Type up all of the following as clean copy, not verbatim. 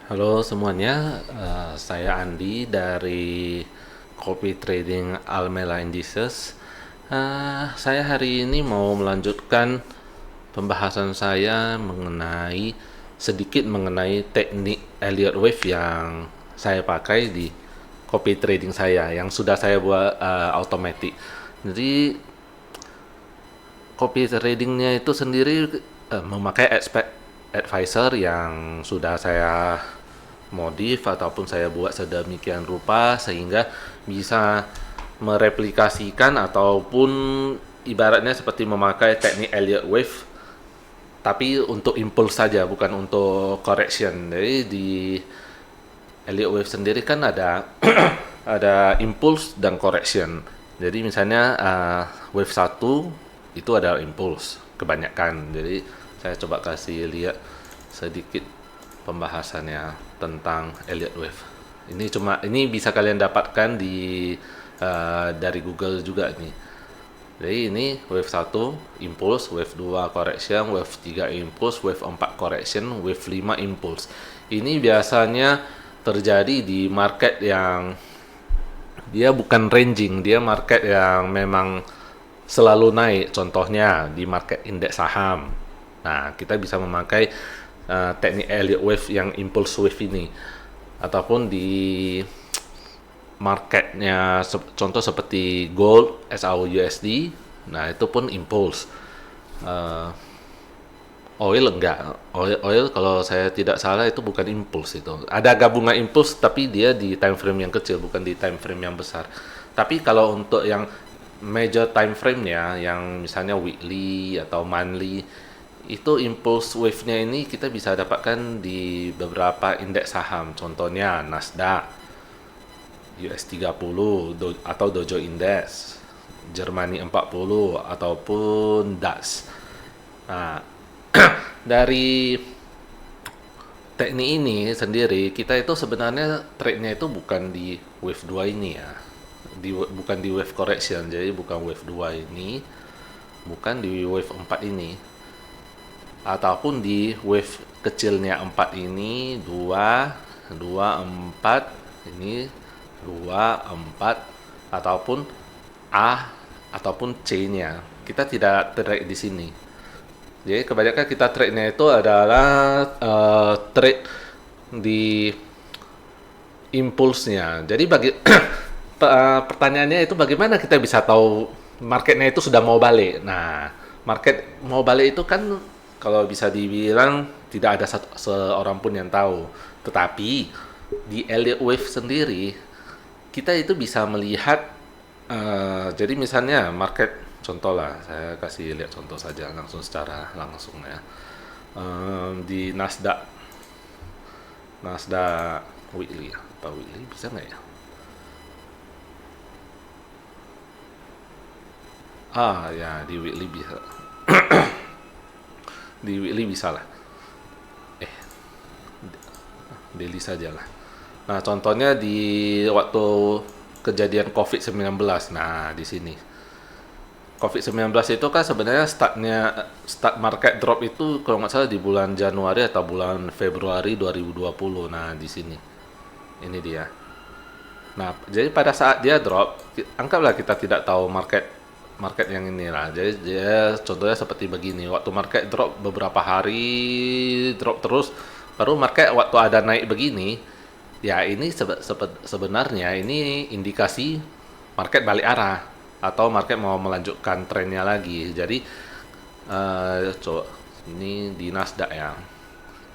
Halo semuanya, saya Andi dari Copy Trading Almela Indices. Saya hari ini mau melanjutkan pembahasan saya sedikit mengenai teknik Elliott Wave yang saya pakai di copy trading saya yang sudah saya buat automatic. Jadi copy tradingnya itu sendiri memakai expert advisor yang sudah saya modif ataupun saya buat sedemikian rupa sehingga bisa mereplikasikan ataupun ibaratnya seperti memakai teknik Elliott Wave tapi untuk impulse saja bukan untuk correction. Jadi di Elliott Wave sendiri kan ada ada impulse dan correction. Jadi misalnya wave satu itu ada impulse kebanyakan. Jadi saya coba kasih lihat sedikit pembahasannya tentang Elliott Wave. Ini bisa kalian dapatkan di dari Google juga nih. Jadi ini wave satu impulse, wave 2 correction, wave 3 impulse, wave 4 correction, wave 5 impulse. Ini biasanya terjadi di market yang dia bukan ranging, dia market yang memang selalu naik. Contohnya di market indeks saham. Nah, kita bisa memakai teknik Elliott Wave yang impulse wave ini. Ataupun di marketnya contoh seperti gold, SAUUSD, nah itu pun impulse. Eh, Oil enggak, oil kalau saya tidak salah itu bukan impuls, itu ada gabungan impuls tapi dia di time frame yang kecil bukan di time frame yang besar. Tapi kalau untuk yang major time frame-nya yang misalnya weekly atau monthly, itu impulse wave-nya ini kita bisa dapatkan di beberapa indeks saham, contohnya Nasdaq, US 30 atau Dow Jones Index, Germany 40 ataupun DAX. Nah, dari teknik ini sendiri kita itu sebenarnya trade-nya itu bukan di wave 2 ini ya. Bukan di wave correction, jadi bukan wave 2 ini, bukan di wave 4 ini. Ataupun di wave kecilnya 4 ini, 2 2 4 ini 2 4 ataupun A ataupun C-nya. Kita tidak trade di sini. Jadi kebanyakan kita trade-nya itu adalah trade di impulsnya. Jadi bagi pertanyaannya itu bagaimana kita bisa tahu marketnya itu sudah mau balik. Nah, market mau balik itu kan kalau bisa dibilang tidak ada seorang pun yang tahu. Tetapi di Elliott Wave sendiri kita itu bisa melihat jadi misalnya market, contoh lah, saya kasih lihat contoh saja langsung secara langsung ya. Di Nasdaq weekly, apa weekly bisa nggak ya? Ya di weekly bisa. Di weekly bisa lah. Eh, daily saja lah. Nah, contohnya di waktu kejadian COVID-19. Nah, di sini. COVID-19 itu kan sebenarnya start market drop itu kalau nggak salah di bulan Januari atau bulan Februari 2020. Nah, di sini. Ini dia. Nah, jadi pada saat dia drop, anggaplah kita tidak tahu market market yang ini lah. Jadi dia contohnya seperti begini. Waktu market drop beberapa hari drop terus, baru market waktu ada naik begini, ya ini sebenarnya ini indikasi market balik arah atau market mau melanjutkan trennya lagi. Jadi coba ini di Nasdaq ya.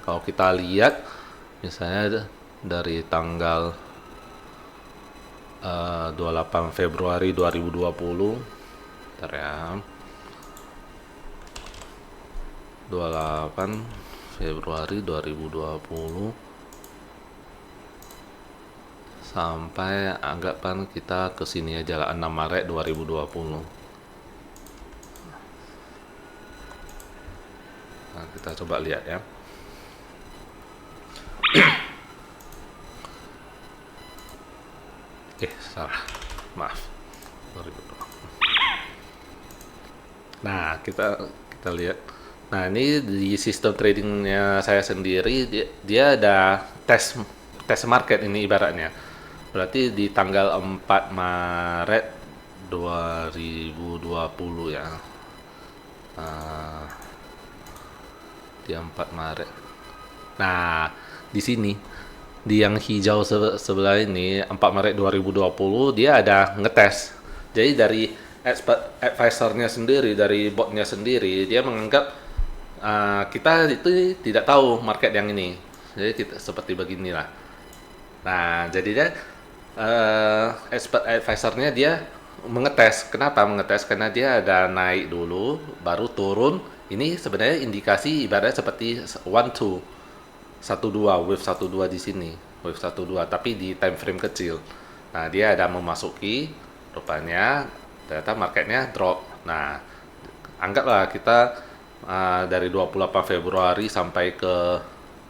Kalau kita lihat misalnya dari tanggal 28 Februari 2020, bentar ya, 28 Februari 2020 sampai anggapan kita ke sini aja lah 6 Maret 2020. Nah, kita coba lihat ya. Salah. Maaf. 2020. Nah, kita lihat Nah, ini di sistem tradingnya saya sendiri, dia ada tes tes market ini ibaratnya. Berarti di tanggal 4 Maret 2020 ya. Ah, di 4 Maret. Nah, di sini di yang hijau sebelah ini 4 Maret 2020 dia ada ngetes. Jadi dari advisornya sendiri, dari botnya sendiri, dia menganggap kita itu tidak tahu market yang ini. Jadi kita seperti beginilah. Nah, jadinya expert advisornya dia mengetes. Kenapa mengetes? Karena dia ada naik dulu, baru turun. Ini sebenarnya indikasi ibaratnya seperti one two, satu dua, wave satu dua di sini, wave satu dua, tapi di time frame kecil. Nah, dia ada memasuki, rupanya ternyata marketnya drop. Nah, anggaplah kita dari 28 Februari sampai ke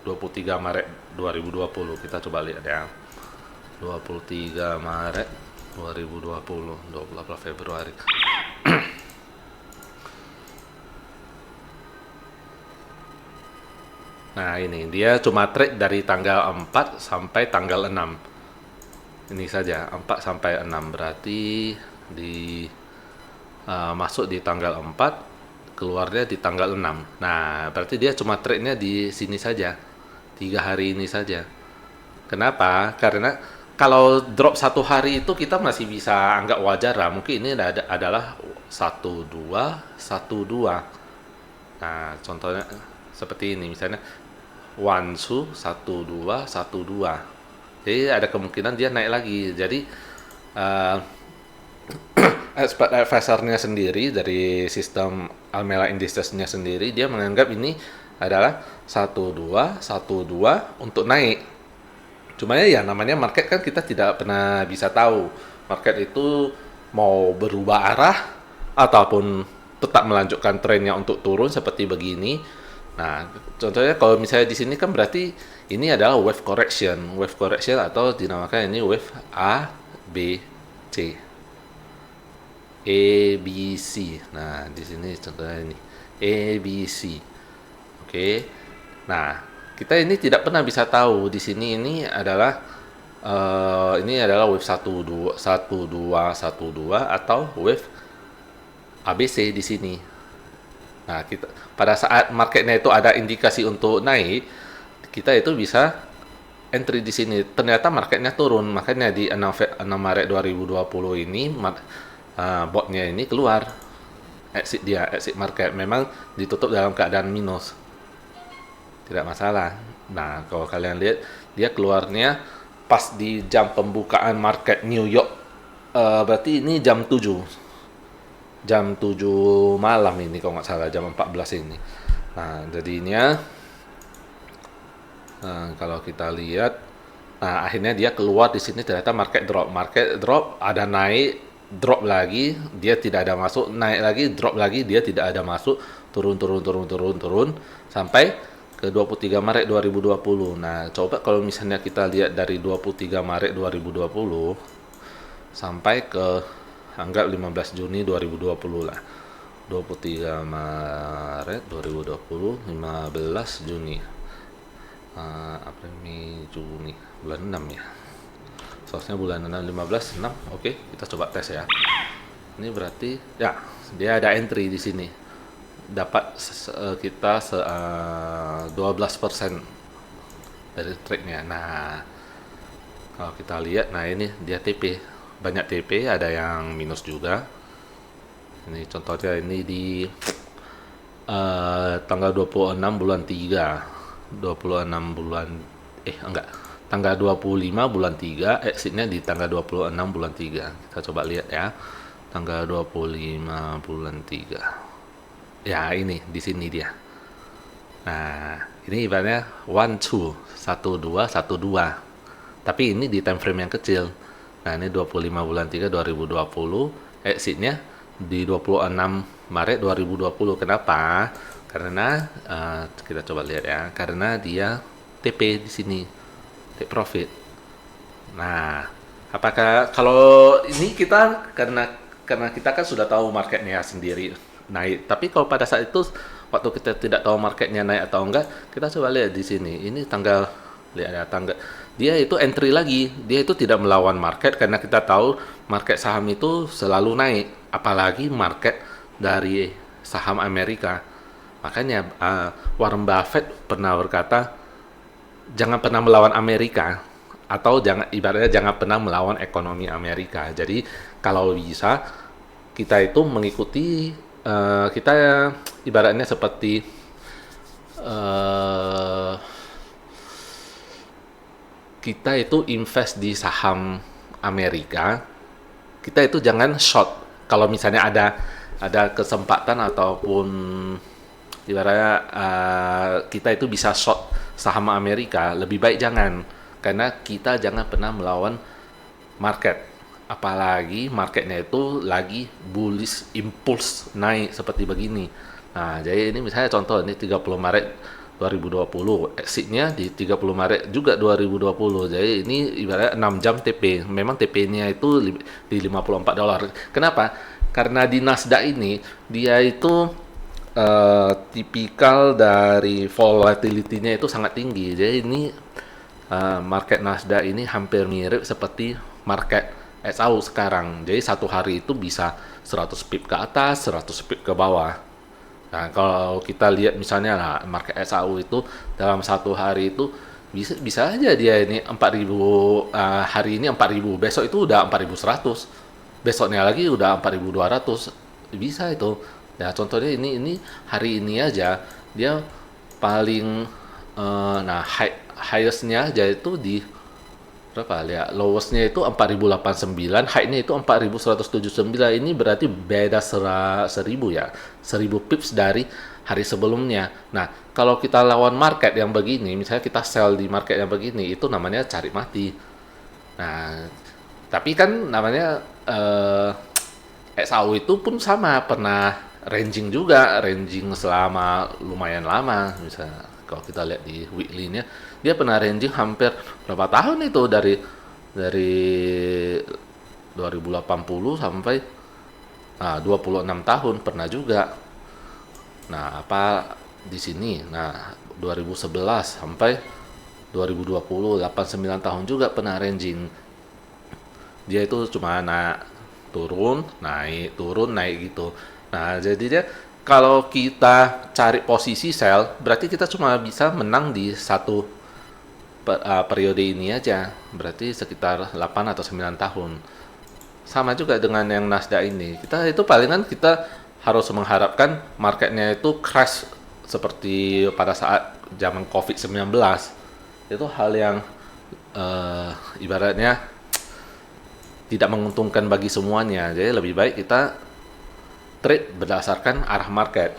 23 Maret 2020. Kita coba lihat ya. 23 Maret 2020, 28 Februari. Nah, ini dia cuma trade dari tanggal 4 sampai tanggal 6. Ini saja, 4 sampai 6 berarti di masuk di tanggal 4, keluarnya di tanggal 6. Nah, berarti dia cuma trade-nya di sini saja. 3 hari ini saja. Kenapa? Karena kalau drop 1 hari itu kita masih bisa anggap wajar lah. Mungkin ini adalah 1212. Nah, contohnya seperti ini misalnya Wansu 1212. Jadi ada kemungkinan dia naik lagi. Jadi uh, expert advisornya sendiri dari sistem Almera Indicesnya sendiri dia menganggap ini adalah 1212 untuk naik. Cuma ya namanya market kan kita tidak pernah bisa tahu. Market itu mau berubah arah ataupun tetap melanjutkan trennya untuk turun seperti begini. Nah, contohnya kalau misalnya di sini kan berarti ini adalah wave correction. Wave correction atau dinamakan ini wave A, B, C. A, B, C. Nah, di sini contohnya ini A, B, C. Oke. Nah, kita ini tidak pernah bisa tahu di sini ini adalah wave 1212 atau wave ABC di sini. Nah, kita pada saat marketnya itu ada indikasi untuk naik, kita itu bisa entry di sini. Ternyata marketnya turun, makanya di 6 Maret 2020 ini botnya ini keluar. Exit market memang ditutup dalam keadaan minus. Tidak masalah. Nah, kalau kalian lihat dia keluarnya pas di jam pembukaan market New York, berarti ini jam 7 malam ini kalau nggak salah, jam 14 ini. Nah, jadinya kalau kita lihat, nah akhirnya dia keluar di sini ternyata market drop, ada naik, drop lagi, dia tidak ada masuk, naik lagi, drop lagi, dia tidak ada masuk, turun sampai ke 23 Maret 2020. Nah, coba kalau misalnya kita lihat dari 23 Maret 2020 sampai ke anggap 15 Juni 2020 lah. 23 Maret 2020, 15 Juni. April, Mei, Juni. Bulan 6 ya. Soalnya bulan 6, 15, 6. Oke, kita coba tes ya. Ini berarti ya, dia ada entry di sini. Dapat kita 12% dari trade-nya. Nah, kalau kita lihat, nah ini dia TP. Banyak TP, ada yang minus juga. Ini contohnya ini di tanggal 26 bulan 3. 26 bulan enggak. Tanggal 25 bulan 3, exitnya di tanggal 26 bulan 3. Kita coba lihat ya. Tanggal 25 bulan 3. Ya, ini di sini dia. Nah, ini ibaratnya 1 2 1 2. Tapi ini di time frame yang kecil. Nah, ini 25 bulan 3 2020, exitnya di 26 Maret 2020. Kenapa? Karena kita coba lihat ya, karena dia TP di sini, take profit. Nah, apakah kalau ini kita karena kita kan sudah tahu marketnya sendiri naik, tapi kalau pada saat itu waktu kita tidak tahu marketnya naik atau enggak, kita coba lihat di sini. Ini tanggal, lihat ya, tanggal. Dia itu entry lagi. Dia itu tidak melawan market karena kita tahu market saham itu selalu naik, apalagi market dari saham Amerika. Makanya Warren Buffett pernah berkata, jangan pernah melawan Amerika, atau jangan, ibaratnya jangan pernah melawan ekonomi Amerika. Jadi kalau bisa kita itu mengikuti, kita ibaratnya seperti eh, kita itu invest di saham Amerika, kita itu jangan short. Kalau misalnya ada kesempatan ataupun ibaratnya kita itu bisa short saham Amerika, lebih baik jangan, karena kita jangan pernah melawan market, apalagi marketnya itu lagi bullish impulse naik seperti begini. Nah, jadi ini misalnya contoh, ini 30 Maret 2020, exitnya di 30 Maret juga 2020. Jadi ini ibaratnya 6 jam TP. Memang TP-nya itu di $54. Kenapa? Karena di Nasdaq ini dia itu tipikal dari volatility-nya itu sangat tinggi. Jadi ini market Nasdaq ini hampir mirip seperti market SAU sekarang. Jadi satu hari itu bisa 100 pip ke atas, 100 pip ke bawah. Nah, kalau kita lihat misalnya lah market SAU itu dalam satu hari itu bisa aja dia ini 4.000, hari ini 4.000, besok itu udah 4.100. Besoknya lagi udah 4.200. Bisa itu. Ya contohnya ini hari ini aja dia paling nah highest-nya aja itu di berapa ya, lowest-nya itu 4.089, high-nya itu 4.179. Ini berarti beda 1.000 ya, 1.000 pips dari hari sebelumnya. Nah, kalau kita lawan market yang begini, misalnya kita sell di market yang begini, itu namanya cari mati. Nah, tapi kan namanya XAU itu pun sama, pernah ranging juga, ranging selama lumayan lama. Misalnya kalau kita lihat di weekly-nya, dia pernah ranging hampir berapa tahun itu, dari 2080 sampai 26 tahun pernah juga. Nah, apa di sini? Nah, 2011 sampai 2020, 8-9 tahun juga pernah ranging. Dia itu cuma turun naik gitu. Nah, jadinya kalau kita cari posisi sell, berarti kita cuma bisa menang di satu periode ini aja, berarti sekitar 8 atau 9 tahun. Sama juga dengan yang Nasdaq ini, kita itu palingan kita harus mengharapkan marketnya itu crash seperti pada saat zaman COVID-19. Itu hal yang ibaratnya tidak menguntungkan bagi semuanya. Jadi lebih baik kita trade berdasarkan arah market,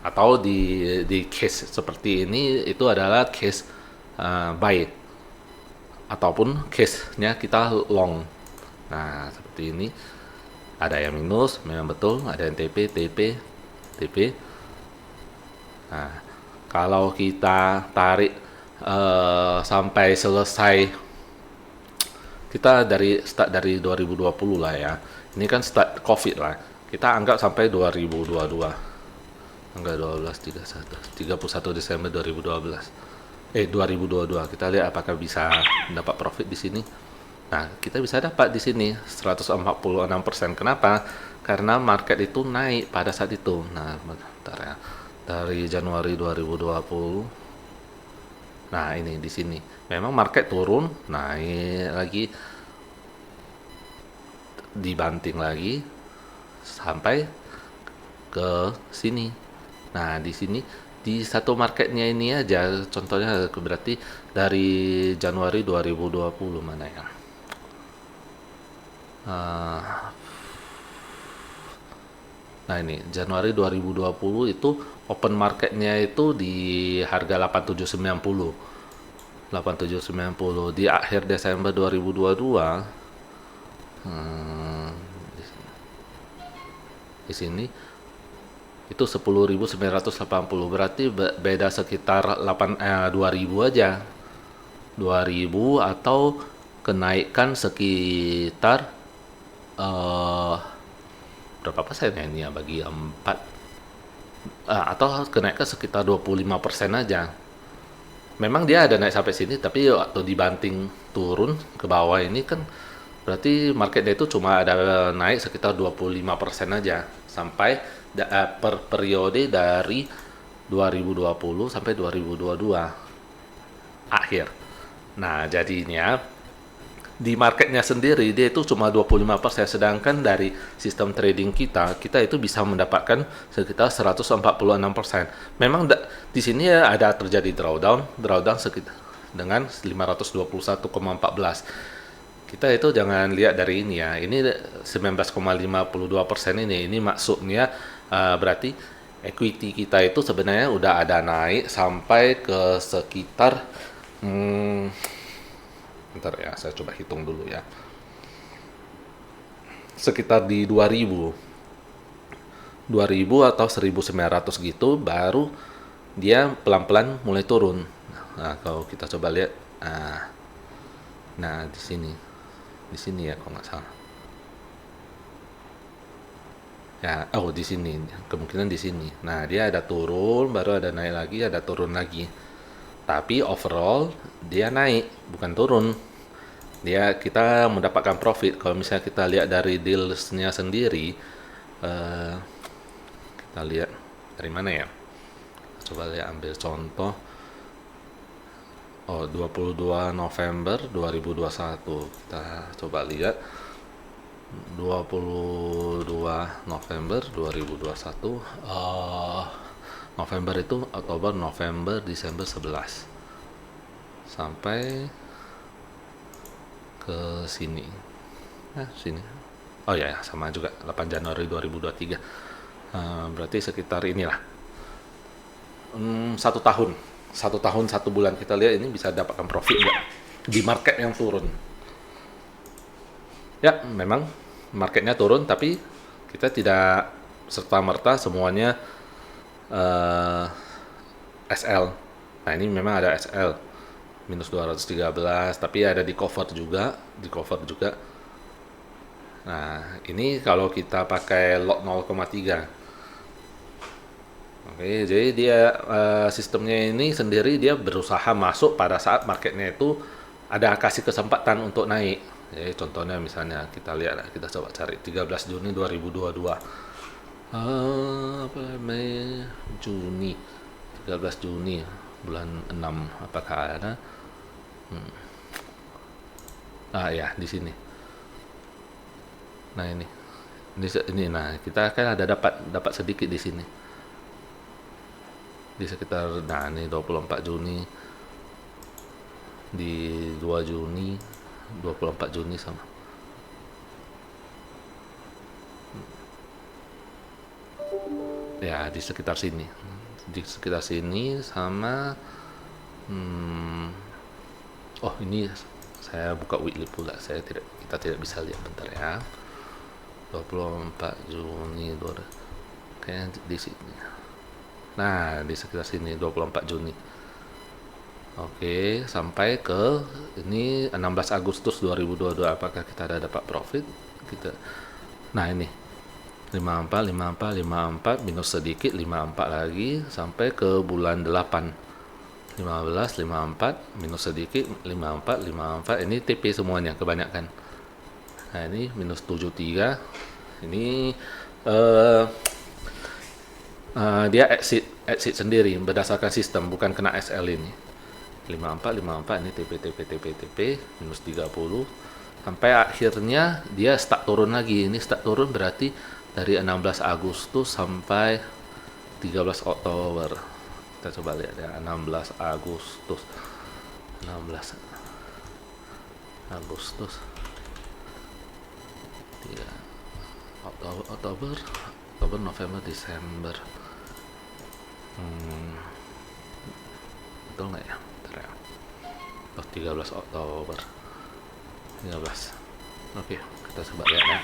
atau di case seperti ini itu adalah case buy, ataupun case-nya kita long. Nah, seperti ini ada yang minus, memang betul, ada yang TP. Nah, kalau kita tarik sampai selesai, kita start dari 2020 lah ya. Ini kan start COVID lah. Kita anggap sampai 2022. Enggak, 31 Desember 2022. Kita lihat apakah bisa dapat profit di sini. Nah, kita bisa dapat di sini 146%. Kenapa? Karena market itu naik pada saat itu. Nah, bentar ya. Dari Januari 2020. Nah, ini di sini. Memang market turun, naik lagi, dibanting lagi sampai ke sini. Nah, di sini di satu marketnya ini aja, contohnya berarti dari Januari 2020 mana ya? Nah, ini Januari 2020 itu open marketnya itu di harga 8790. Di akhir Desember 2022, di sini itu 10.980, berarti beda sekitar 2.000 aja. 2.000 atau kenaikan sekitar berapa persen ya ini ya, bagi 4, atau kenaikan sekitar 25% aja. Memang dia ada naik sampai sini, tapi waktu dibanting turun ke bawah ini kan berarti marketnya itu cuma ada naik sekitar 25% aja sampai per periode dari 2020 sampai 2022 akhir. Nah, jadinya di marketnya sendiri dia itu cuma 25%, sedangkan dari sistem trading kita itu bisa mendapatkan sekitar 146%. Memang di sini ya ada terjadi drawdown sekitar dengan 521,14. Kita itu jangan lihat dari ini ya. Ini 19,52% ini maksudnya berarti equity kita itu sebenarnya udah ada naik sampai ke sekitar bentar ya, saya coba hitung dulu ya. Sekitar di 2000 atau 1900 gitu, baru dia pelan-pelan mulai turun. Nah, kalau kita coba lihat, nah di sini ya kalau nggak salah. Ya, di sini, kemungkinan di sini. Nah, dia ada turun, baru ada naik lagi, ada turun lagi. Tapi overall dia naik, bukan turun. Kita mendapatkan profit. Kalau misalnya kita lihat dari dealsnya sendiri, kita lihat dari mana ya? Coba lihat, ambil contoh. 22 November 2021. Kita coba lihat 22 November 2021. November itu Oktober, November, Desember 11 sampai ke sini. Sini. Oh ya, sama juga 8 Januari 2023. Berarti sekitar inilah. 1 tahun. 1 bulan kita lihat ini bisa dapatkan profit nggak di market yang turun. Ya, memang marketnya turun, tapi kita tidak serta-merta semuanya SL. Nah, ini memang ada SL minus 213, tapi ada di cover juga. Nah, ini kalau kita pakai lot 0,3. Oke, jadi dia sistemnya ini sendiri dia berusaha masuk pada saat marketnya itu ada kasih kesempatan untuk naik. Jadi contohnya misalnya kita lihat, kita coba cari 13 Juni 2022. Mei, Juni, 13 Juni bulan 6, apakah ada? Ya, di sini. Nah, ini nah kita kan ada dapat sedikit di sini. Di sekitar, nah ini 24 Juni, di 2 Juni, 24 Juni sama. Ya, di sekitar sini. Sama ini saya buka weekly pula. Kita tidak bisa lihat, bentar ya. 24 Juni kayaknya di sini. Nah, di sekitar sini 24 Juni. Oke, sampai ke ini 16 Agustus 2022. Apakah kita ada dapat profit? Nah, ini 54 minus sedikit 54 lagi sampai ke bulan 8. 15 54 minus sedikit 54 ini TP semuanya kebanyakan. Nah, ini minus 73. Ini dia exit sendiri berdasarkan sistem, bukan kena SL ini. 54 ini TP minus 30 sampai akhirnya dia start turun lagi. Ini start turun berarti dari 16 Agustus sampai 13 Oktober. Kita coba lihat ya, 16 Agustus 3 Oktober, November, Desember. Betul nggak ya? 13 Oktober 13. Oke, kita coba lihat ya.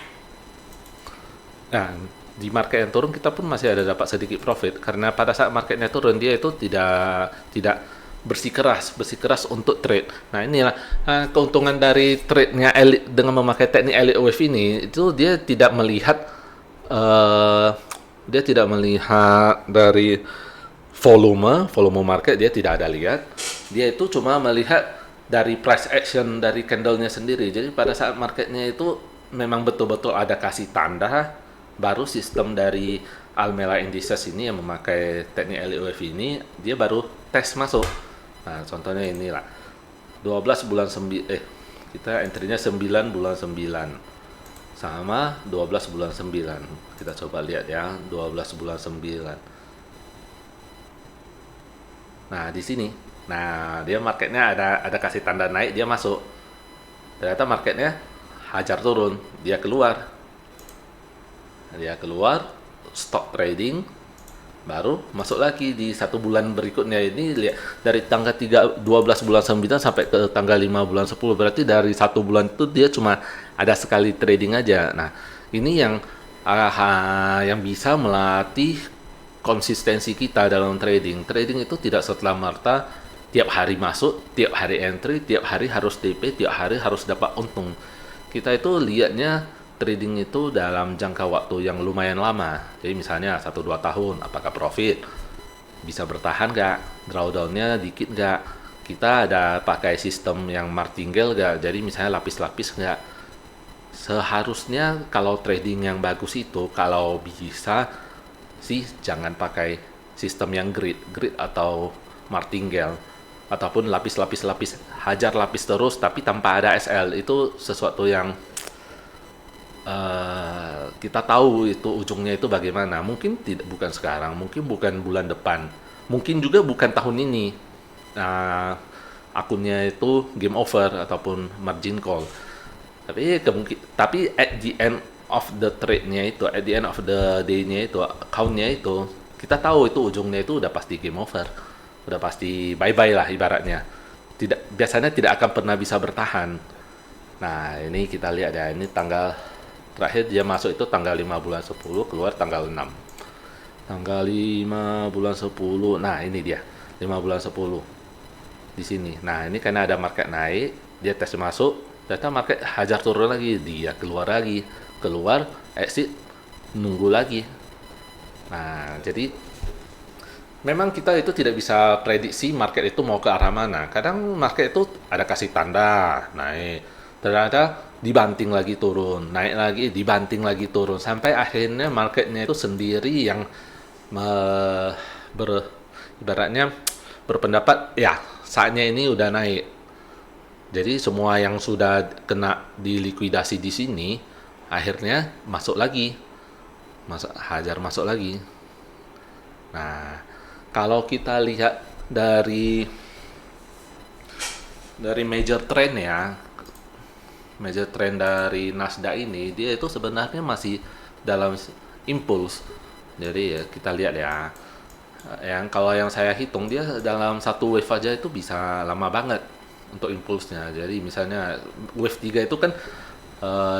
Nah, di market yang turun kita pun masih ada dapat sedikit profit, karena pada saat marketnya turun dia itu tidak bersikeras untuk trade. Nah, inilah keuntungan dari trade-nya Elite dengan memakai teknik Elite Wave ini, itu dia tidak melihat Dia tidak melihat dari volume market, dia tidak ada lihat. Dia itu cuma melihat dari price action dari candlenya sendiri. Jadi pada saat marketnya itu memang betul-betul ada kasih tanda, baru sistem dari Almela Indices ini yang memakai teknik LEOF ini, dia baru tes masuk. Nah, contohnya inilah. 12 bulan 9, kita entry-nya 9 bulan 9 sama 12 bulan 9. Kita coba lihat ya, 12 bulan 9. Nah, di sini. Nah, dia marketnya ada kasih tanda naik, dia masuk. Ternyata marketnya hajar turun, dia keluar. Dia keluar, stop trading, baru masuk lagi di 1 bulan berikutnya. Ini lihat dari tanggal 12 bulan 9 sampai ke tanggal 5 bulan 10, berarti dari 1 bulan itu dia cuma ada sekali trading aja. Nah, ini yang bisa melatih konsistensi kita dalam trading. Trading itu tidak serta-merta tiap hari masuk, tiap hari entry, tiap hari harus DP, tiap hari harus dapat untung. Kita itu lihatnya trading itu dalam jangka waktu yang lumayan lama. Jadi misalnya 1-2 tahun, apakah profit? Bisa bertahan nggak? Drawdown-nya dikit nggak? Kita ada pakai sistem yang martingale nggak? Jadi misalnya lapis-lapis nggak? Seharusnya kalau trading yang bagus itu, kalau bisa sih jangan pakai sistem yang grid atau martingale, ataupun lapis hajar lapis terus tapi tanpa ada SL. Itu sesuatu yang kita tahu itu ujungnya itu bagaimana. Mungkin tidak, bukan sekarang, mungkin bukan bulan depan, mungkin juga bukan tahun ini. Akunnya itu game over ataupun margin call. Tapi at the end of the trade-nya itu, at the end of the day-nya itu, account-nya itu, kita tahu itu ujungnya itu udah pasti game over, udah pasti bye-bye lah ibaratnya. Biasanya tidak akan pernah bisa bertahan. Nah, ini kita lihat ya, ini tanggal terakhir dia masuk itu tanggal 5 bulan 10, keluar tanggal 6. Tanggal 5 bulan 10. Nah, ini dia. 5 bulan 10. Di sini. Nah, ini karena ada market naik, dia tes masuk, ternyata market hajar turun lagi, dia keluar lagi. Keluar, exit, nunggu lagi. Nah, jadi memang kita itu tidak bisa prediksi market itu mau ke arah mana. Kadang market itu ada kasih tanda naik, ternyata dibanting lagi turun, naik lagi, dibanting lagi turun, sampai akhirnya marketnya itu sendiri yang ibaratnya berpendapat ya saatnya ini udah naik. Jadi semua yang sudah kena dilikuidasi di sini akhirnya masuk lagi, hajar masuk lagi. Nah, kalau kita lihat dari major trend ya, major trend dari Nasdaq ini, dia itu sebenarnya masih dalam impuls. Jadi ya kita lihat ya, kalau yang saya hitung dia dalam satu wave aja itu bisa lama banget untuk impulsnya. Jadi misalnya wave 3 itu kan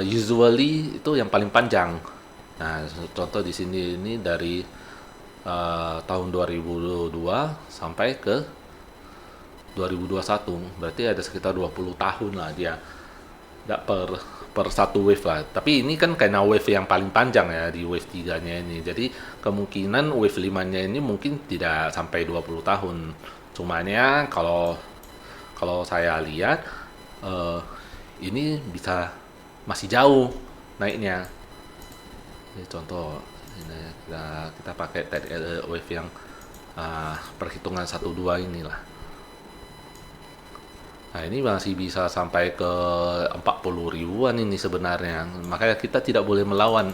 usually itu yang paling panjang. Nah, contoh di sini ini dari tahun 2002 sampai ke 2021, berarti ada sekitar 20 tahun lah dia. Nggak per satu wave lah. Tapi ini kan karena wave yang paling panjang ya di wave 3-nya ini. Jadi kemungkinan wave 5-nya ini mungkin tidak sampai 20 tahun. Cumanya kalau saya lihat ini bisa masih jauh naiknya. Ini contoh ini kita pakai wave yang perhitungan 1-2 inilah. Nah, ini masih bisa sampai ke 40 ribuan ini sebenarnya. Makanya kita tidak boleh melawan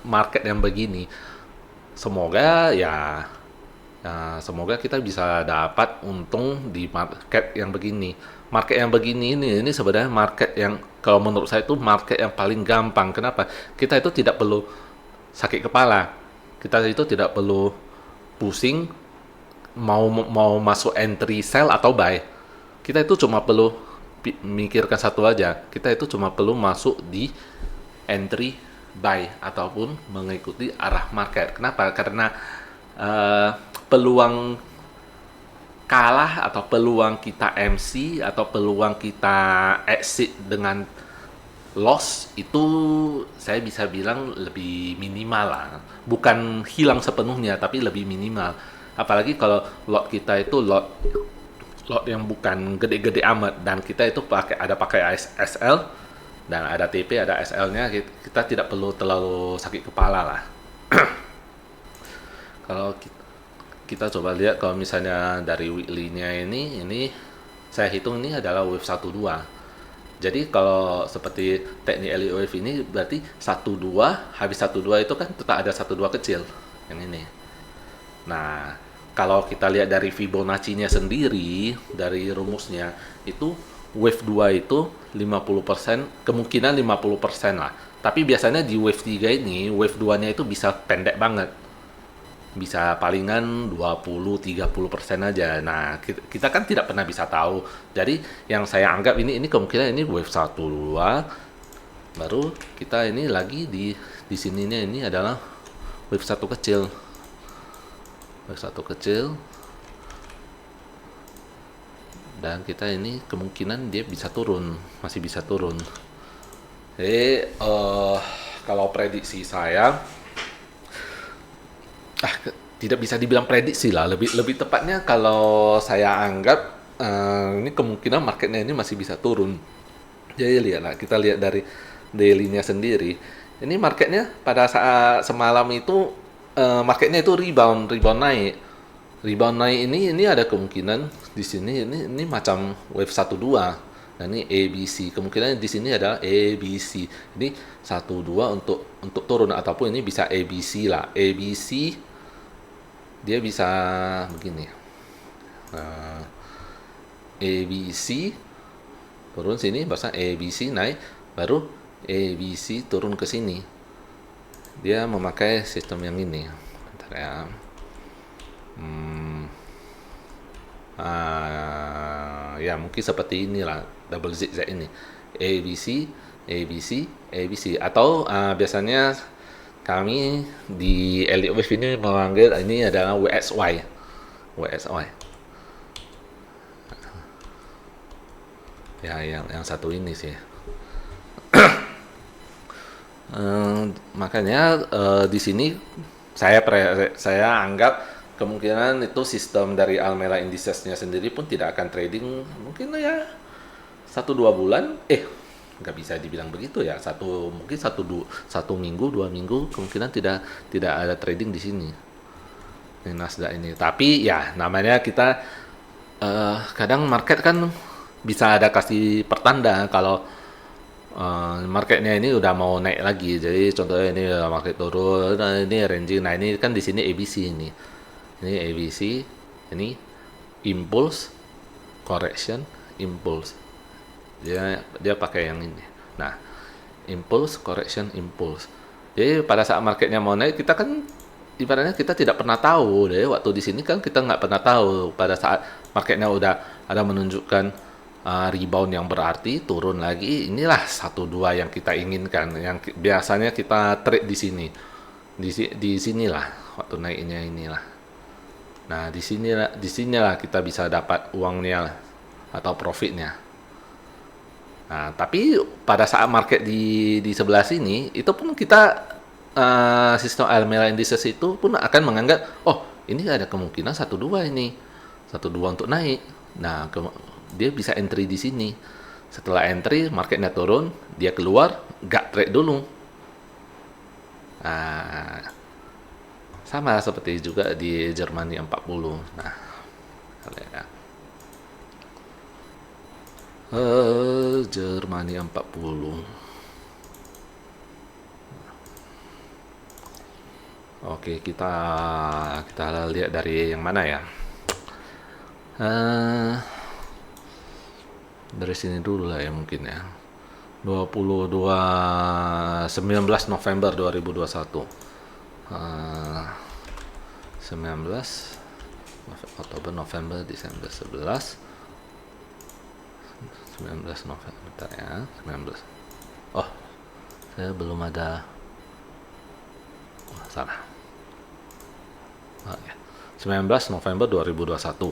market yang begini. Semoga semoga kita bisa dapat untung di market yang begini. Market yang begini ini sebenarnya market yang kalau menurut saya itu market yang paling gampang. Kenapa? Kita itu tidak perlu sakit kepala. Kita itu tidak perlu pusing mau masuk entry, sell atau buy. Kita itu cuma perlu mikirkan satu aja. Kita itu cuma perlu masuk di entry, buy ataupun mengikuti arah market. Kenapa? Karena peluang kalah atau peluang kita MC atau peluang kita exit dengan loss itu saya bisa bilang lebih minimal lah. Bukan hilang sepenuhnya, tapi lebih minimal. Apalagi kalau lot kita itu lot yang bukan gede-gede amat, dan kita itu pakai SL dan ada TP, ada SL-nya, kita tidak perlu terlalu sakit kepala lah. Kalau kita coba lihat, kalau misalnya dari weekly-nya ini saya hitung ini adalah wave 1-2. Jadi kalau seperti teknik Elliott wave ini berarti 1-2, habis 1-2 itu kan tetap ada 1-2 kecil yang ini. Nah, kalau kita lihat dari Fibonacci-nya sendiri, dari rumusnya, itu wave 2 itu 50%, kemungkinan 50% lah. Tapi biasanya di wave 3 ini, wave 2-nya itu bisa pendek banget. Bisa palingan 20-30% aja. Nah, kita kan tidak pernah bisa tahu. Jadi yang saya anggap ini kemungkinan ini wave 1-2, baru kita ini lagi di sininya ini adalah wave 1 kecil. Wave 1 kecil, dan kita ini kemungkinan dia bisa turun, masih bisa turun. Jadi kalau prediksi saya, tidak bisa dibilang prediksi lah, lebih tepatnya kalau saya anggap ini kemungkinan marketnya ini masih bisa turun. Jadi lihatlah, kita lihat dari daily-nya sendiri. Ini marketnya pada saat semalam itu marketnya itu rebound naik. Rebound naik ini ada kemungkinan di sini ini macam wave 1-2. Nah, ini ABC. Kemungkinan di sini adalah ABC. Ini 1-2 untuk turun, ataupun ini bisa ABC lah. ABC dia bisa begini. Nah, ABC turun sini, bahasa ABC naik, baru ABC turun ke sini. Dia memakai sistem yang ini. Bentar ya. Ya mungkin seperti inilah, double zigzag ini. ABC, ABC, ABC. Atau biasanya kami di Elliott Wave ini memanggil ini adalah WXY. WXY. Ya, yang satu ini sih. Makanya di sini saya anggap kemungkinan itu sistem dari Almera Indices-nya sendiri pun tidak akan trading mungkin ya 1-2 bulan. Nggak bisa dibilang begitu ya, mungkin satu minggu, 2 minggu kemungkinan tidak ada trading di sini, ini Nasdaq ini. Tapi ya namanya kita kadang market kan bisa ada kasih pertanda kalau marketnya ini udah mau naik lagi. Jadi contohnya ini market turun, ini ranging. Nah, ini kan di sini ABC ini ABC, ini impulse, correction, impulse. Dia pakai yang ini. Nah, impulse, correction, impulse. Jadi pada saat marketnya mau naik, kita kan ibaratnya kita tidak pernah tahu deh. Waktu di sini kan kita nggak pernah tahu. Pada saat marketnya udah ada menunjukkan rebound yang berarti turun lagi, inilah 1-2 yang kita inginkan, yang biasanya kita trade di sini. Di sinilah waktu naiknya inilah. Nah, di sinilah kita bisa dapat uangnya atau profitnya. Nah, tapi pada saat market di sebelah sini, itu pun kita sistem Almera Indices itu pun akan menganggap, oh ini ada kemungkinan 1-2 ini, 1-2 untuk naik. Nah, dia bisa entry di sini. Setelah entry, marketnya turun, dia keluar, gak trade dulu. Nah, sama seperti juga di Germany 40. Nah, lihat. Germany 40. Oke, kita lihat dari yang mana ya? Dari sini dulu lah ya mungkin ya. 19 November 2021. 19 Oktober, November, Desember 11. 19 November, bentar ya, 19. Oh, saya belum ada. Salah. Ya. 19 November 2021.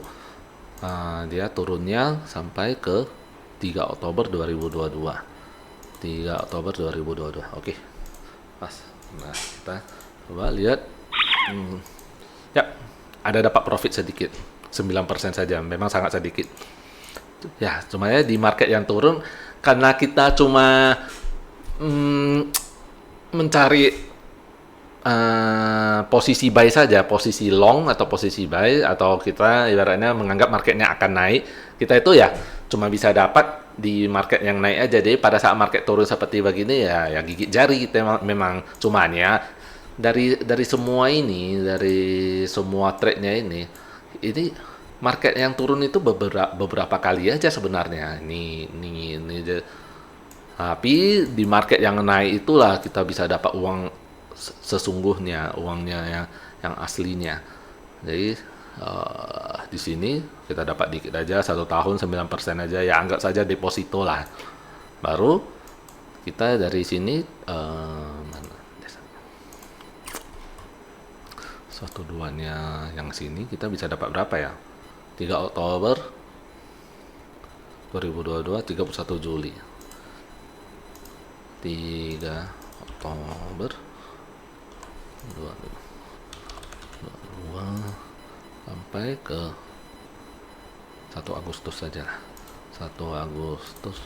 Dia turunnya sampai ke 3 Oktober 2022. 3 Oktober 2022. Oke. Pas. Nah, kita coba lihat. Ya, ada dapat profit sedikit. 9% saja, memang sangat sedikit. Ya, cuma ya di market yang turun karena kita cuma mencari posisi buy saja, posisi long atau posisi buy, atau kita ibaratnya menganggap marketnya akan naik, kita itu ya cuma bisa dapat di market yang naik aja. Jadi pada saat market turun seperti begini ya gigit jari kita memang. Cuman ya dari semua ini, dari semua trade-nya ini market yang turun itu beberapa kali aja sebenarnya. Ini tapi di market yang naik itulah kita bisa dapat uang sesungguhnya, uangnya yang aslinya. Jadi di sini kita dapat dikit aja, 1 tahun 9% aja, ya anggap saja deposito lah. Baru kita dari sini satu duanya yang sini kita bisa dapat berapa ya? 3 Oktober 2022, 31 Juli. 3 Oktober 22 sampai ke 1 Agustus saja lah. 1 Agustus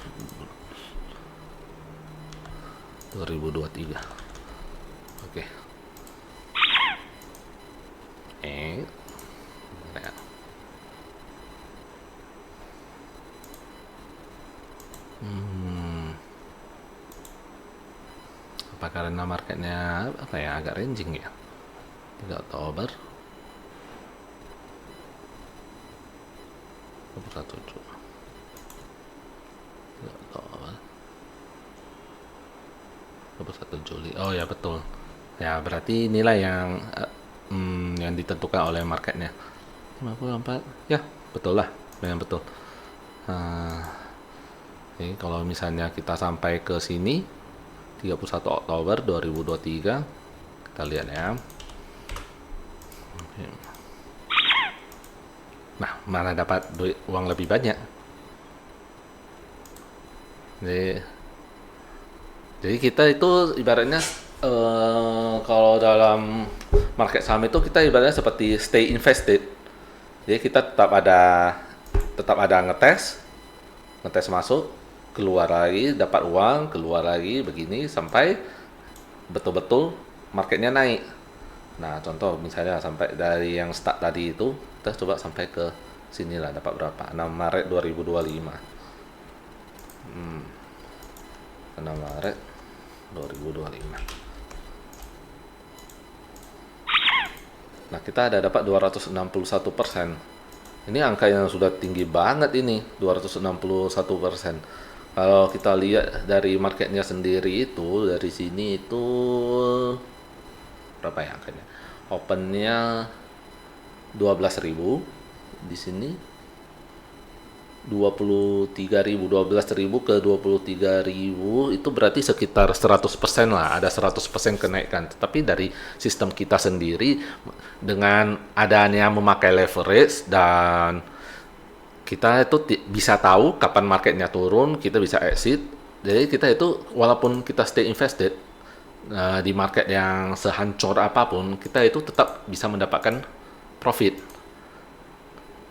2023. Oke. Ya. Apa karena marketnya apa ya, agak ranging ya? 3 Oktober 21 Juli. 3 Oktober 21 Juli. Oh ya, betul. Ya berarti inilah yang ditentukan oleh marketnya. 54. Ya, betul lah. Memang betul. Jadi kalau misalnya kita sampai ke sini 31 Oktober 2023, kita lihat ya. Nah, mana dapat uang lebih banyak. Jadi kita itu ibaratnya kalau dalam market saham itu kita ibaratnya seperti stay invested. Jadi kita tetap ada ngetes masuk, keluar lagi, dapat uang, keluar lagi, begini sampai betul-betul marketnya naik. Nah, contoh misalnya sampai dari yang start tadi itu, kita coba sampai ke sinilah, dapat berapa? 6 Maret 2025. 6 Maret 2025. Nah, kita ada dapat 261%. Ini angka yang sudah tinggi banget ini, 261%. Kalau kita lihat dari marketnya sendiri itu, dari sini itu berapa ya angkanya? Opennya 12.000, di sini 23.000, 12.000 ke 23.000 itu berarti sekitar 100% lah, ada 100% kenaikan. Tapi dari sistem kita sendiri dengan adanya memakai leverage dan kita itu bisa tahu kapan marketnya turun, kita bisa exit. Jadi kita itu walaupun kita stay invested di market yang sehancur apapun, kita itu tetap bisa mendapatkan profit.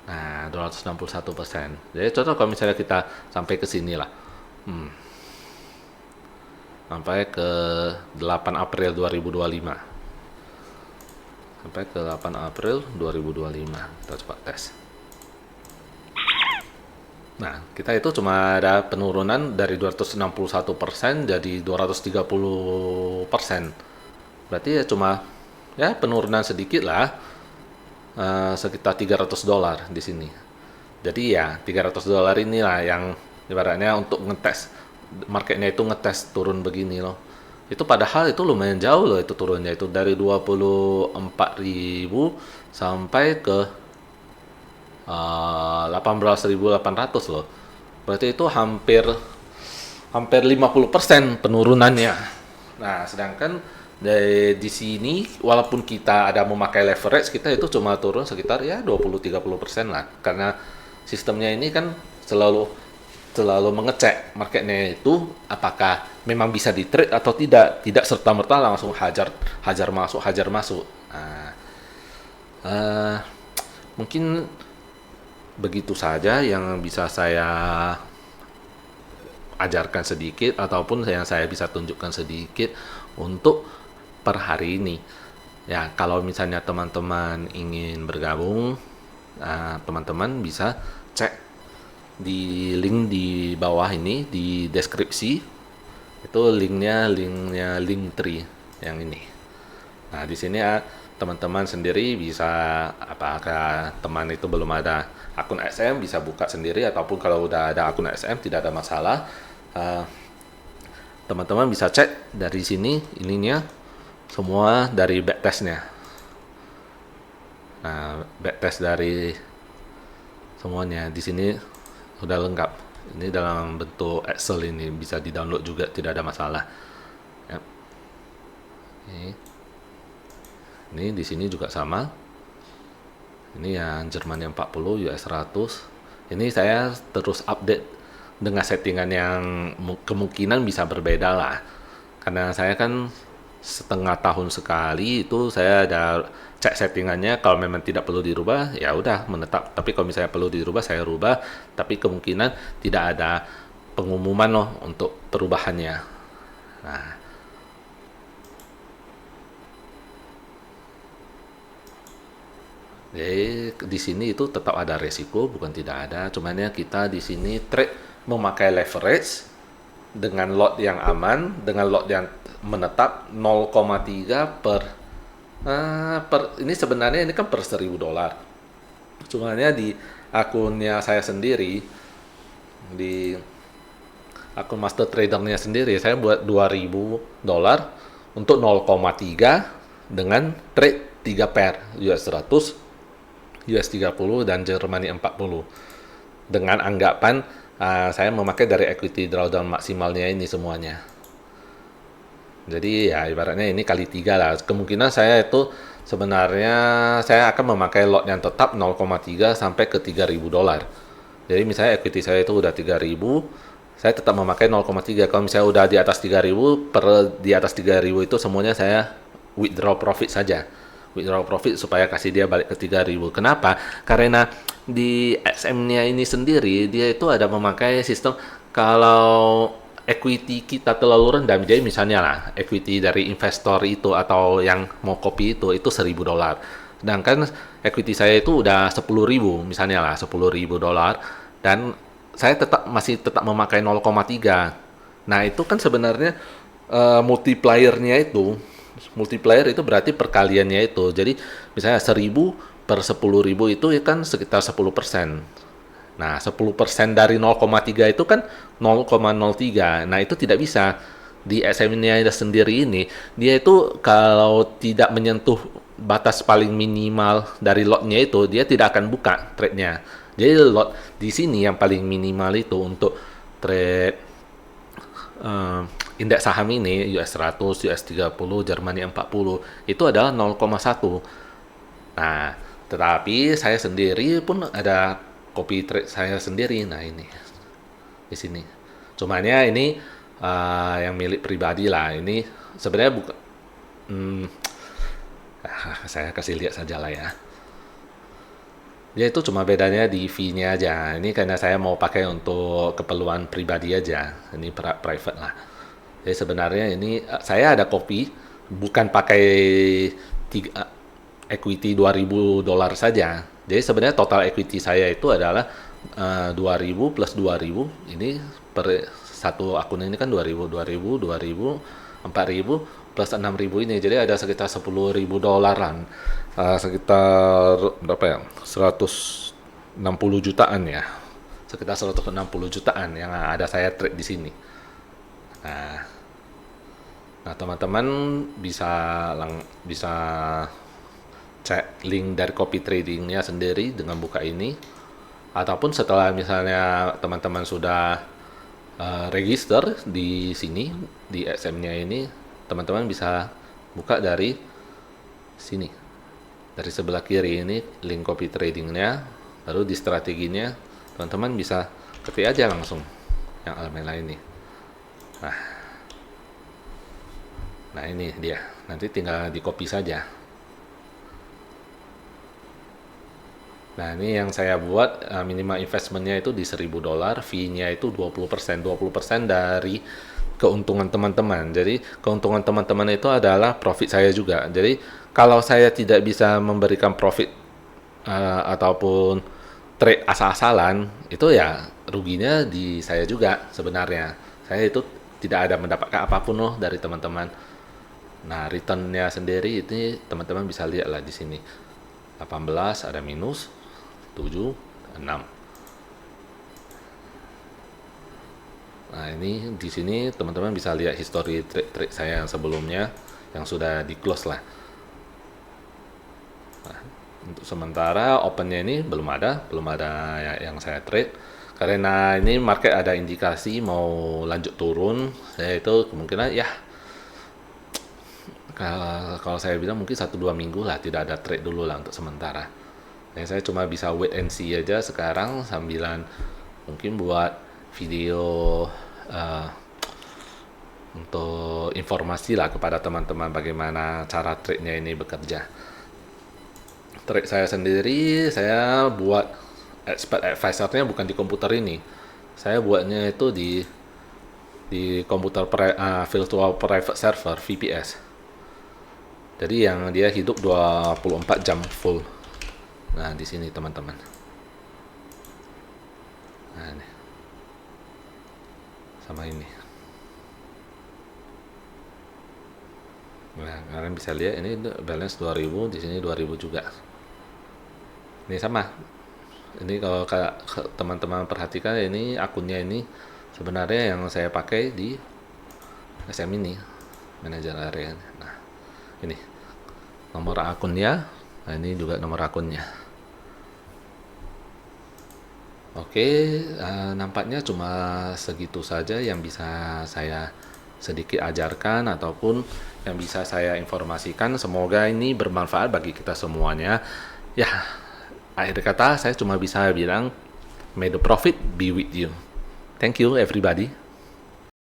Nah, 261%. Jadi contoh kalau misalnya kita sampai ke sini lah. Sampai ke 8 April 2025. Sampai ke 8 April 2025. Kita coba tes. Nah, kita itu cuma ada penurunan dari 261% jadi 230%. Berarti ya cuma ya penurunan sedikit lah, sekitar $300 di sini. Jadi ya $300 inilah yang ibaratnya untuk ngetes marketnya itu, ngetes turun begini loh. Itu padahal itu lumayan jauh loh itu turunnya, itu dari 24.000 sampai ke 18.800 loh. Berarti itu hampir 50% penurunannya. Nah, sedangkan di sini walaupun kita ada memakai leverage, kita itu cuma turun sekitar ya 20-30% lah. Karena sistemnya ini kan selalu selalu mengecek marketnya itu apakah memang bisa di trade atau tidak serta merta langsung hajar masuk. Nah, eh, mungkin begitu saja yang bisa saya ajarkan sedikit ataupun yang saya bisa tunjukkan sedikit untuk per hari ini. Ya, kalau misalnya teman-teman ingin bergabung, teman-teman bisa cek di link di bawah ini di deskripsi. Itu linknya Linktree yang ini. Nah, di sini teman-teman sendiri bisa, apakah teman itu belum ada akun SM bisa buka sendiri, ataupun kalau udah ada akun SM tidak ada masalah. Teman-teman bisa cek dari sini ininya semua dari backtestnya. Nah, backtest dari semuanya di sini sudah lengkap. Ini dalam bentuk Excel, ini bisa di-download juga, tidak ada masalah. Ya. Ini di sini juga sama. Ini yang Jerman yang 40, US 100. Ini saya terus update dengan settingan yang kemungkinan bisa berbeda lah. Karena saya kan setengah tahun sekali itu saya ada cek settingannya, kalau memang tidak perlu dirubah ya udah menetap, tapi kalau misalnya perlu dirubah saya rubah, tapi kemungkinan tidak ada pengumuman loh untuk perubahannya. Nah, jadi di sini itu tetap ada resiko, bukan tidak ada. Cuman ya kita di sini trade memakai leverage dengan lot yang aman, dengan lot yang menetap 0,3 per ini sebenarnya ini kan per $1.000. Cumannya di akunnya saya sendiri, di akun master tradernya sendiri saya buat $2.000 untuk 0,3 dengan trade 3 pair US 100, US 30 dan Germany 40 dengan anggapan saya memakai dari equity drawdown maksimalnya ini semuanya. Jadi ya ibaratnya ini kali 3 lah. Kemungkinan saya itu sebenarnya saya akan memakai lot yang tetap 0,3 sampai ke $3.000. Jadi misalnya equity saya itu udah 3.000, saya tetap memakai 0,3. Kalau misalnya udah di atas 3.000, di atas 3.000 itu semuanya saya withdraw profit saja. Withdraw profit supaya kasih dia balik ke 3.000. Kenapa? Karena di XM-nya ini sendiri dia itu ada memakai sistem kalau equity kita terlalu rendah, jadi misalnya lah equity dari investor itu atau yang mau copy itu $1.000, sedangkan equity saya itu udah 10.000 misalnya lah $10.000 dan saya masih tetap memakai 0,3. Nah itu kan sebenarnya multiplier itu berarti perkaliannya itu, jadi misalnya 1.000 per 10.000 itu kan sekitar 10%. Nah, 10% dari 0,3 itu kan 0,03. Nah, itu tidak bisa. Di SM-nya sendiri ini, dia itu kalau tidak menyentuh batas paling minimal dari lotnya itu, dia tidak akan buka trade-nya. Jadi lot di sini yang paling minimal itu untuk trade indeks saham ini, US 100, US 30, Germany 40, itu adalah 0,1. Nah, tetapi saya sendiri pun ada copy trade saya sendiri. Nah ini di sini. Cumannya ini yang milik pribadi lah. Ini sebenarnya bukan. Saya kasih lihat saja lah ya. Ya itu cuma bedanya di fee-nya aja. Ini karena saya mau pakai untuk keperluan pribadi aja. Ini private lah. Jadi sebenarnya ini saya ada copy, bukan pakai equity $2.000 saja. Jadi sebenarnya total equity saya itu adalah 2.000 plus 2.000. Ini per satu akun ini kan 2.000, 4.000 plus 6.000 ini. Jadi ada sekitar $10.000-an. Sekitar berapa ya? 160 jutaan ya. Sekitar 160 jutaan yang ada saya trade di sini. Nah, teman-teman bisa cek link dari copy tradingnya sendiri dengan buka ini, ataupun setelah misalnya teman-teman sudah register di sini di SM-nya ini, teman-teman bisa buka dari sini, dari sebelah kiri ini link copy tradingnya, lalu di strateginya teman-teman bisa ketik aja langsung. yang Almela ini. Nah, nah ini dia. Nanti tinggal di copy saja. Nah, ini yang saya buat minimal investmentnya itu di $1.000, fee-nya itu 20%. 20% dari keuntungan teman-teman. Jadi, keuntungan teman-teman itu adalah profit saya juga. Jadi, kalau saya tidak bisa memberikan profit ataupun trade asal-asalan, itu ya ruginya di saya juga sebenarnya. Saya itu tidak ada mendapatkan apapun loh dari teman-teman. Nah, return-nya sendiri ini teman-teman bisa lihat lah di sini. 18 ada minus, 7, 6. Nah, ini di sini teman-teman bisa lihat history trade saya yang sebelumnya yang sudah di close lah. Nah, untuk sementara opennya ini belum ada yang saya trade karena ini market ada indikasi mau lanjut turun. Saya itu kemungkinan ya kalau saya bilang mungkin 1-2 minggu lah tidak ada trade dulu lah untuk sementara. Nah, saya cuma bisa wait and see aja sekarang sambilan mungkin buat video uh, untuk informasi lah kepada teman-teman bagaimana cara trade-nya ini bekerja. Trade saya sendiri saya buat expert advisor-nya bukan di komputer ini. Saya buatnya itu di komputer virtual private server VPS. Jadi yang dia hidup 24 jam full. Nah, di sini teman-teman. Nah, ini. Sama ini. Nah, kalian bisa lihat ini balance 2000, di sini 2000 juga. Ini sama. Ini kalau teman-teman perhatikan ini akunnya ini sebenarnya yang saya pakai di SM ini, manajer area. Nah, ini nomor akunnya. Nah, ini juga nomor akunnya. Oke, nampaknya cuma segitu saja yang bisa saya sedikit ajarkan ataupun yang bisa saya informasikan. Semoga ini bermanfaat bagi kita semuanya. Ya, akhir kata saya cuma bisa bilang, may the profit be with you. Thank you everybody.